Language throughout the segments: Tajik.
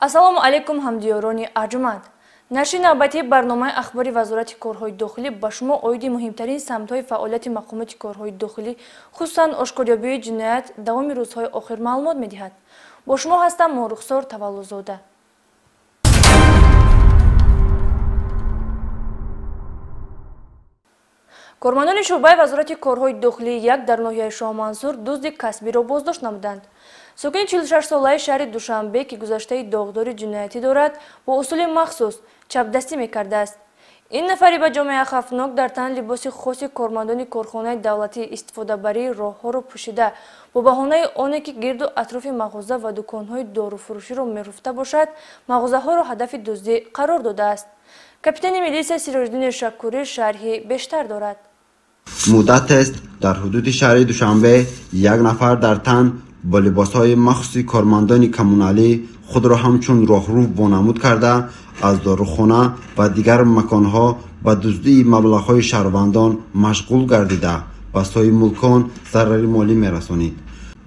ассалому алайкум ҳамдиёрони арҷуманд. нашри навбатии барномаи ахбори вазорати корҳои дохилӣ ба шумо оиди муҳимтарин самтҳои фаъолияти мақомоти корҳои дохилӣ, хусусан ошкорёбии ҷиноят давоми рӯзҳои охир маълумот медиҳад. бо шумо ҳастам Морухсор Таваллузода. кормандони шӯъбаи вазорати корҳои дохилӣ як дар ноҳияи Шоҳмансур дузди касбиро боздошт намуданд. сокини 46-солаи шаҳри Душанбе ки гузаштаи доғдори ҷиноятӣ дорад, бо усули махсус чапдастӣ мекардааст. ин нафари ба ҷомеа хавфнок дар тан либоси хоси кормандони корхонаи давлатӣ истифодабарии роҳҳоро пӯшида, бо баҳонаи оне ки гирду атрофи мағоза ва дуконҳои дорӯфурӯширо мерӯфта бошад, мағозаҳоро ҳадафи дуздӣ қарор додааст. капитани милисия Сироҷддини Шакурӣ шарҳи бештар дорад. муддат аст дар ҳудуди шаҳри Душанбе як нафар дар тан бо либосҳои махсуси кормандони коммуналӣ худро ҳамчун роҳрӯ вонамуд карда аз дорухона ва дигар маконҳо ба дуздии маблағҳои шаҳрвандон машғул гардида ба соҳиби мулкон зарари молӣ мерасонид.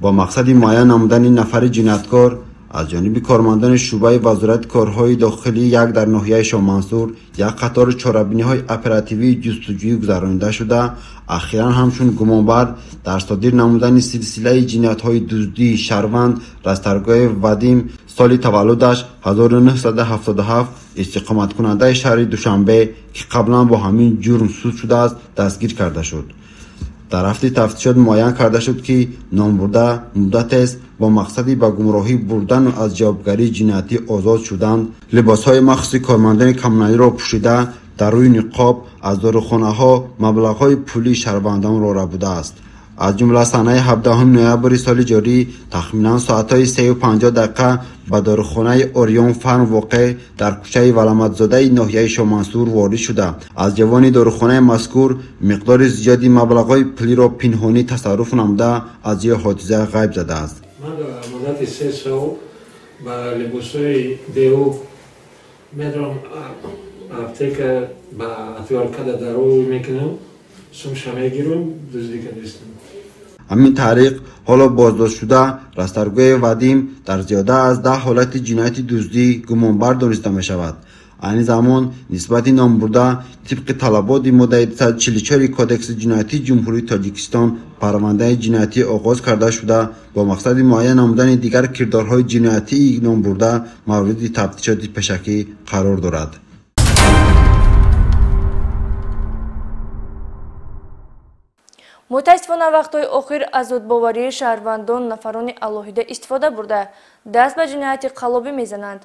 бо мақсади муайян намудани нафари ҷинояткор аз ҷониби кормандони шӯъбаи вазорати корҳои дохилӣ як дар ноҳияи Шоҳмансур як қатори чорабиниҳои оперативии ҷустуҷӯӣ гузаронида шуда, ахиран ҳамчун гумонбар дар содир намудани силсилаи ҷиноятҳои дуздии шаҳрванд Расторгоев Вадим соли таваллудаш 1977 истиқоматкунандаи шаҳри Душанбе ки қаблан бо ҳамин ҷурм суд шудааст дастгир карда шуд. дар ҳафти тафтишот муайян карда шуд ки номбурда муддат аст бо мақсади ба гумроҳӣ бурдану аз ҷавобгарии ҷиноятӣ озод шуданд либосҳои махсуси кормандони коммуналиро пӯшида дар рӯи ниқоб аз дорухонаҳо маблағҳои пулии шаҳрвандонро рабудааст. аз ҷумла санаи 17 ноябри соли ҷорӣ тахминан соатҳои 3:50 дақиқа ба дорухонаи Орион Фарм воқеъ дар кӯчаи Валаматзодаи ноҳияи Шоҳмансур ворид шуда, аз ҷавони дорухонаи мазкур миқдори зиёди маблағҳои пулиро пинҳонӣ тасарруф намуда аз ҷои ҳодиса ғайб задааст. ман дар муддати 3 сол ба либосҳои деҳу медорам аптека ба атваркада дарои мекунам, сумша мегирам, дуздика дестам. ҳамин тариқ ҳоло боздоштшуда Расторгоев Вадим дар зиёда аз 10 ҳолати ҷинояти дуздӣ гумонбар дониста мешавад. айни замон нисбати номбурда тибқи талаботи моддаи 244 кодекси ҷиноятии ҷумҳурии Тоҷикистон парвандаи ҷиноятӣ оғоз карда шуда бо мақсади муайян намудани дигар кирдорҳои ҷиноятии номбурда мавриди тафтишоти пешакӣ қарор дорад. мутаассифона вақтҳои охир аз зудбоварии шаҳрвандон нафарони алоҳида истифода бурда даст ба ҷинояти қаллобӣ мезананд.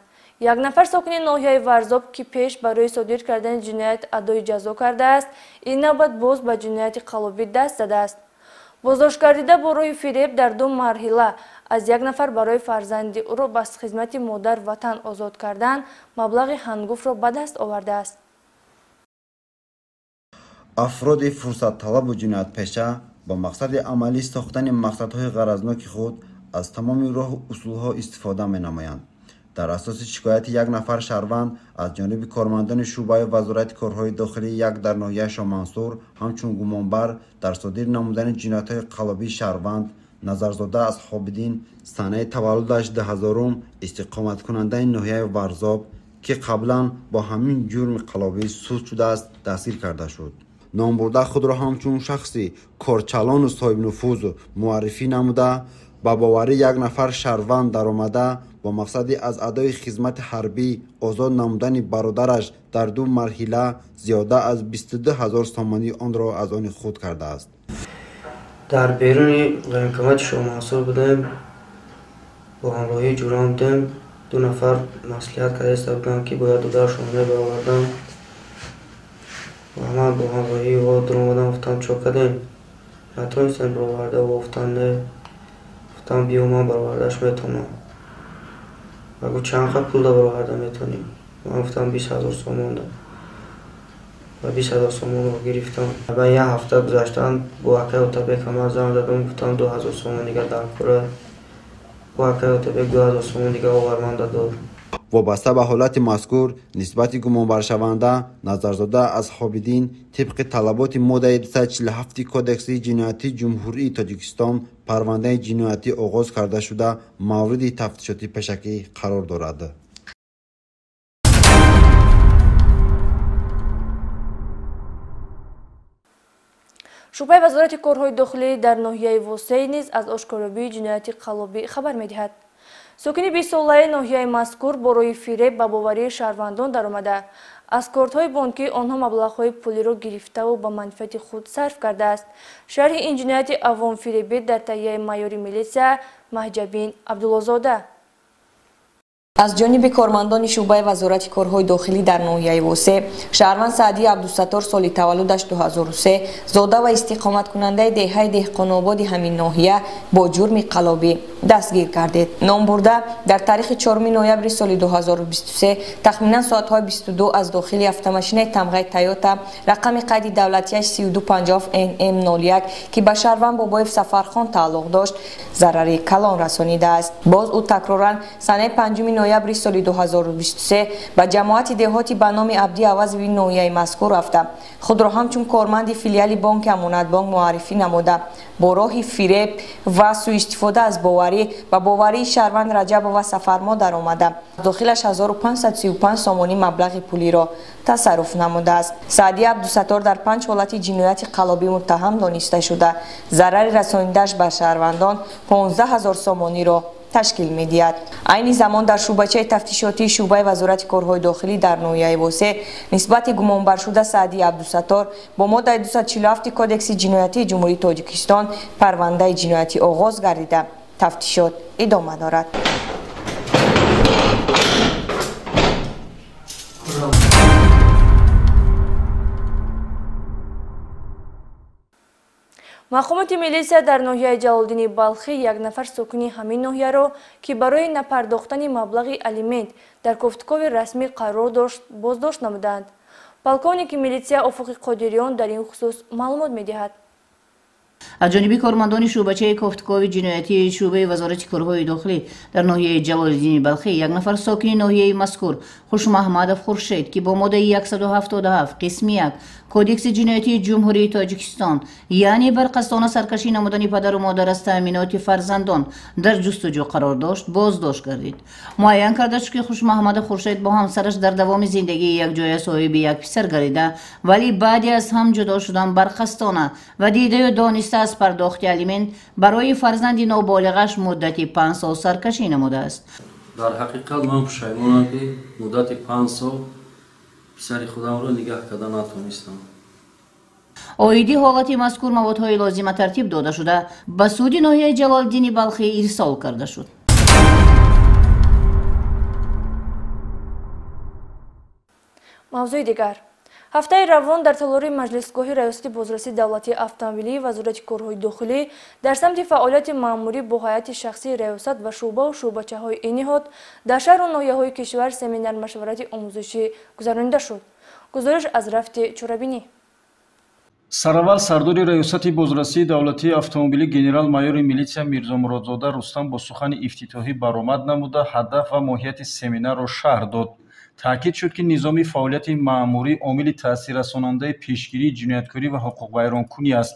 як нафар сокини ноҳияи Варзоб ки пеш барои содир кардани ҷиноят адои ҷазо кардааст, ин навбат боз ба ҷинояти қаллобӣ даст задааст. боздошт гардида бо роҳи фиреб дар 2 марҳила аз як нафар барои фарзанди ӯро ба хизмати модар ватан озод кардан маблағи ҳангуфро ба даст овардааст. афроди фурсатталабу ҷиноятпеша ба мақсади амалӣ сохтани мақсадҳои ғаразноки худ аз тамоми роҳу усулҳо истифода менамоянд. дар асоси шикояти як нафар шаҳрванд аз ҷониби кормандони шӯъбаи вазорати корҳои дохилӣ як дар ноҳияи Шоҳмансур ҳамчун гумонбар дар содир намудани ҷиноятҳои қаллобии шаҳрванд Назарзода Асҳобиддин санаи таваллудаш 2000 истиқоматкунандаи ноҳияи Варзоб ки қаблан бо ҳамин ҷурми қаллобӣ суд шудааст дастгир карда шуд. номбурда худро ҳамчун шахси корчалону соҳибнуфуз муаррифӣ намуда ба бовари як нафар шаҳрванд даромада бо мақсади аз адои хизмати ҳарбӣ озод намудани бародараш дар 2 марҳила зиёда аз 22000 сомонӣ онро аз они худ кардааст. дар беруни военкомати Шоҳмансур будем, бо ҳамроҳии ҷӯрон будем. 2 нафар маслиҳат карда истода будам ки бояд додарашон мебаровардам. ман бо ҳамроҳии ҳо dur омадам, гуфтам чо кардем, натонистем бароварда, гуфтам не, гуфтам биё ман баровардаш метавонам. агу чанд қа пул да бароварда метавонем? ман гуфтам 20000 сомон да ва 20000 сомонро гирифтам. ба як ҳафта гузаштан бо акаи Отабек ҳамар зам задам, гуфтам 2000 сомон дигар дар кора. бо акаи Отабек 2000 сомон дигар оварманда дор. вобаста ба ҳолати мазкур нисбати гумонбаршаванда Назарзода Асҳобиддин тибқи талаботи моддаи 247 кодекси ҷиноятии ҷумҳурии Тоҷикистон парвандаи ҷиноятӣ оғоз карда шуда мавриди тафтишоти пешакӣ қарор дорад. шӯъбаи вазорати корҳои дохилӣ дар ноҳияи восеъ низ аз ошкоробии ҷинояти қаллобӣ хабар медиҳад. сокини 20-солаи ноҳияи мазкур бо роҳи фиреб ба боварии шаҳрвандон даромада аз кортҳои бонкӣ онҳо маблағҳои пулиро гирифтаву ба манфиати худ сарф кардааст. шарҳи ин ҷинояти авомфиребӣ дар таҳияи майёри милитсия Маҳҷабин Абдуллозода. аз ҷониби кормандони шӯъбаи вазорати корҳои дохилӣ дар ноҳияи восеъ шаҳрванд Саъдӣ Абдусаттор соли таваллудаш 2003 зода ва истиқоматкунандаи деҳаи деҳқоноободи ҳамин ноҳия бо ҷурми қаллобӣ дастгир гардид. ном бурда дар тарихи 4 ноябри соли 2023 тахминан соатҳои 22 аз дохили автомашинаи тамғаи Тойота рақами қайди давлатияш 3250 NM01 ки ба шаҳрванд Бобоев Сафархон тааллуқ дошт зарари калон расонидааст. боз ӯ такроран санаи 5 ноябри соли 2023 ба ҷамоати деҳоти ба номи Абдӣ Авазови ноҳияи мазкур рафта худро ҳамчун корманди филиали бонки Амонатбонк муаррифӣ намуда бо роҳи фиреб ва сӯистифода аз боварӣ ба боварии шаҳрванд Раҷабова Сафармо даромада дохилаш 1535 сомонӣ маблағи пулиро тасарруф намудааст. Саъдӣ Абдусаттор дар 5 ҳолати ҷинояти қаллобӣ муттаҳам дониста шуда зарари расонидааш ба шаҳрвандон 15 000 сомониро ташкил медиҳад. айни замон дар шӯъбачаи тафтишотии шӯъбаи вазорати корҳои дохилӣ дар ноҳияи восеъ нисбати гумонбаршуда Саъдӣ Абдусаттор бо моддаи 247 кодекси ҷиноятии ҷумҳурии Тоҷикистон парвандаи ҷиноятӣ оғоз гардида тафтишот идома дорад. мақомоти милисия дар ноҳияи Ҷалолдини Балхӣ як нафар сокини ҳамин ноҳияро ки барои напардохтани маблағи алимент дар кофткови расмӣ қарор дошт боздошт намуданд. полковники милисия Офуқи Қодириён дар ин хусус маълумот медиҳад. аз ҷониби кормандони шӯъбачаи кофткови ҷиноятии шӯъбаи вазорати корҳои дохилӣ дар ноҳияи Ҷалолиддини Балхӣ як нафар сокини ноҳияи мазкур Хушмаҳмадов Хуршед ки бо моддаи 177 қисми 1 кодекси ҷиноятии ҷумҳурии Тоҷикистон яъне барқасдона саркашӣ намудани падару модар аз таъминоти фарзандон дар ҷустуҷӯ қарор дошт боздошт гардид. муайян карда шуд ки Хушмаҳмадов Хуршед бо ҳамсараш дар давоми зиндагии якҷоя соҳиби як писар гардида вале баъди аз ҳам ҷудо шудан барқасдона ва дидаю дониста аз пардохти алимент барои фарзанди ноболиғаш муддати 5 сол саркашӣ намудааст. дар ҳақиқат ман пушаймонам ки муддати 5 сол писари худамро нигаҳ карда натонистам. оиди ҳолати мазкур маводҳои лозима тартиб дода шуда ба суди ноҳияи Ҷалолиддини Балхӣ ирсол карда шуд. мавзӯи дигар ҳафтаи равон дар талори маҷлисгоҳи раёсати бозрасии давлатии автомобилии вазорати корҳои дохилӣ дар самти фаъолияти маъмурӣ бо ҳайати шахсии раёсат ва шӯъбаву шӯъбачаҳои ин ниҳод дар шаҳру ноҳияҳои кишвар семинар машварати омӯзишӣ гузаронида шуд. гузориш аз Рафти Чорабинӣ. сараввал сардори раёсати бозрасии давлатии автомобилӣ генерал-майёри милитсия Мирзо Муродзода Рустам бо сухани ифтитоҳӣ баромад намуда ҳадаф ва моҳияти семинарро шарҳ дод. таъкид шуд ки низоми фаъолияти маъмурӣ омили таъсиррасонандаи пешгирии ҷинояткорӣ ва ҳуқуқвайронкунӣ аст,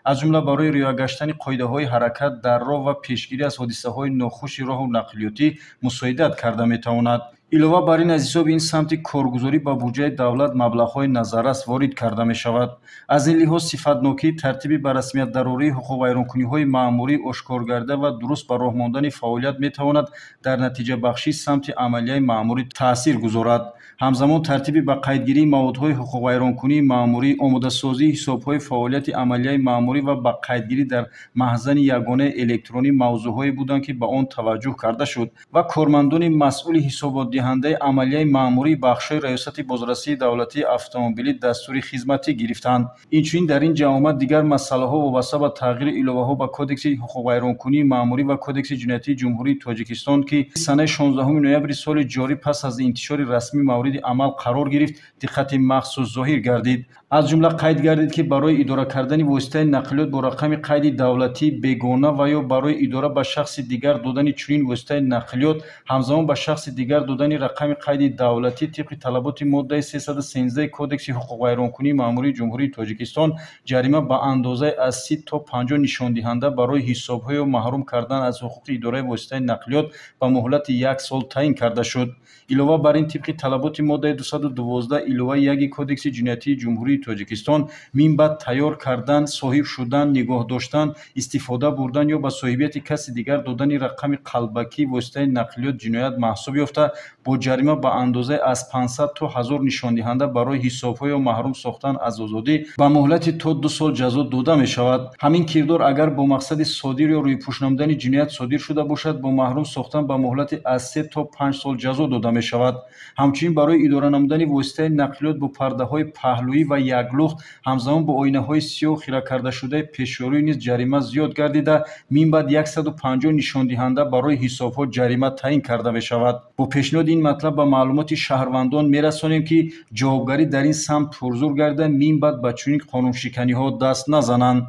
аз ҷумла барои риоя гаштани қоидаҳои ҳаракат дар роҳ ва пешгирӣ аз ҳодисаҳои нохуши роҳу нақлиётӣ мусоидат карда метавонад. илова бар ин аз ҳисоби ин самти коргузорӣ ба буҷаи давлат маблағҳои назаррас ворид карда мешавад. аз ин лиҳоз сифатнокии тартиби ба расмиятдарории ҳуқуқвайронкуниҳои маъмурӣ ошкор гарда ва дуруст ба роҳ мондани фаъолият метавонад дар натиҷабахшӣ самти амалияи маъмурӣ таъсир гузорад. ҳамзамон тартиби ба қайдгирии маводҳои ҳуқуқвайронкунии маъмурӣ, омодасозии ҳисобҳои фаъолияти амалияи маъмурӣ ва ба қайдгирӣ дар маҳзани ягонаи электронӣ мавзӯъҳое буданд ки ба он таваҷҷӯҳ карда шуд ва кормандони масъули ҳисоботдиҳандаи амалияи маъмурии бахшҳои раёсати бозрасии давлатии автомобилӣ дастури хизматӣ гирифтанд. инчунин дар ин ҷамъомад дигар масъалаҳо вобаста ба тағйири иловаҳо ба кодекси ҳуқуқвайронкунии маъмурӣ ва кодекси ҷиноятии ҷумҳурии Тоҷикистон ки санаи 16 ноябри соли ҷорӣ пас аз интишори расмӣ мавриди амал қарор гирифт диққати махсус зоҳир гардид. аз ҷумла қайд гардид ки барои идора кардани воситаи нақлиёт бо рақами қайди давлатии бегона ва ё барои идора ба шахси дигар додани чунин воситаи нақлиёт ҳамзамон ба шахси дигар додани додани рақами қайди давлатӣ тибқи талаботи моддаи 313 кодекси ҳуқуқ вайронкунии маъмурии ҷумҳурии Тоҷикистон ҷарима ба андозаи аз 30 то 50 нишондиҳанда барои ҳисобҳои маҳрум кардан аз ҳуқуқи идораи воситаи нақлиёт ба муҳлати 1 сол таъин карда шуд. илова бар ин тибқи талаботи моддаи 212 илова 1 кодекси ҷиноятии ҷумҳурии Тоҷикистон минбаъд тайёр кардан, соҳиб шудан, нигоҳ доштан, истифода бурдан ё ба соҳибияти каси дигар додани рақами қалбакии воситаи нақлиёт ҷиноят маҳсуб ёфта бо ҷарима ба андозаи аз 500 то 1000 нишондиҳанда барои ҳисобҳои маҳрум сохтан аз озодӣ ба муҳлати то 2 сол ҷазо дода мешавад. ҳамин кирдор агар бо мақсади содир ё рӯйпӯш намудани ҷиноят содир шуда бошад бо маҳрум сохтан ба муҳлати аз 3 то 5 сол ҷазо дода мешавад. ҳамчунин барои идора намудани воситаи нақлиёт бо пардаҳои паҳлӯӣ ва яклухт ҳамзамон бо оинаҳои сиёҳ хиракардашудаи пешёрӯӣ низ ҷарима зиёд гардида минбаъд 150 нишондиҳанда барои ҳисобҳо ҷарима таъин карда мешавад. бо пешниҳоди ин матлаб ба маълумоти шаҳрвандон мерасонем ки ҷавобгарӣ дар ин самт пурзур гарда минбаъд ба чунин қонуншиканиҳо даст назананд.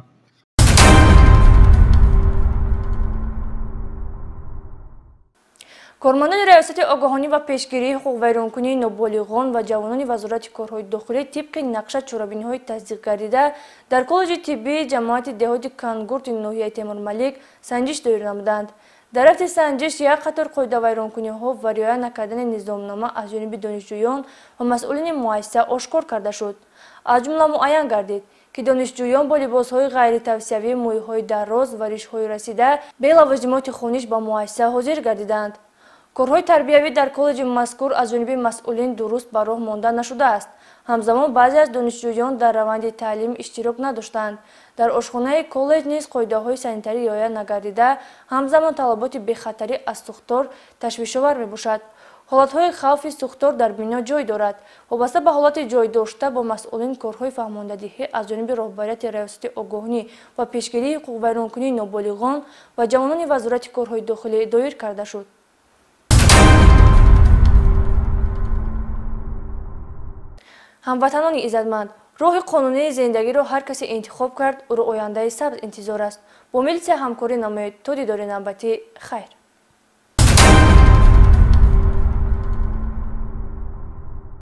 кормандони раёсати огоҳонӣ ва пешгирии ҳуқуқвайронкунии ноболиғон ва ҷавонони вазорати корҳои дохилӣ тибқи нақша чорабиниҳои тасдиқ гардида дар коллеҷи тиббии ҷамоати деҳоти Кангурти ноҳияи Темурмалик санҷиш доир намуданд. дар рафти санҷиш як қатор қоидавайронкуниҳо ва риоя накардани низомнома аз ҷониби донишҷӯён ва масъулини муассиса ошкор карда шуд. аз ҷумла муайян гардид ки донишҷӯён бо либосҳои ғайритавсиявӣ, мӯйҳои дароз ва ришҳои расида бе лавозимоти хониш ба муассиса ҳозир гардиданд. корҳои тарбиявӣ дар коллеҷи мазкур аз ҷониби масъулин дуруст ба роҳ монда нашудааст. ҳамзамон баъзе аз донишҷӯён дар раванди таълим иштирок надоштанд. дар ошхонаи коллеҷ низ қоидаҳои санитарӣ риоя нагардида ҳамзамон талаботи бехатарӣ аз сӯхтор ташвишовар мебошад. ҳолатҳои хавфи сӯхтор дар бино ҷой дорад. вобаста ба ҳолати ҷойдошта бо масъулин корҳои фаҳмондадиҳӣ аз ҷониби роҳбарияти раёсати огоҳонӣ ва пешгирии ҳуқуқвайронкунии ноболиғон ва ҷавонони вазорати корҳои дохилӣ доир карда шуд. ҳамватанони иззатманд, роҳи қонунии зиндагиро ҳар касе интихоб кард, ӯро ояндаи сабз интизор аст. бо милисия ҳамкорӣ намоед. то дидори навбатӣ, хайр.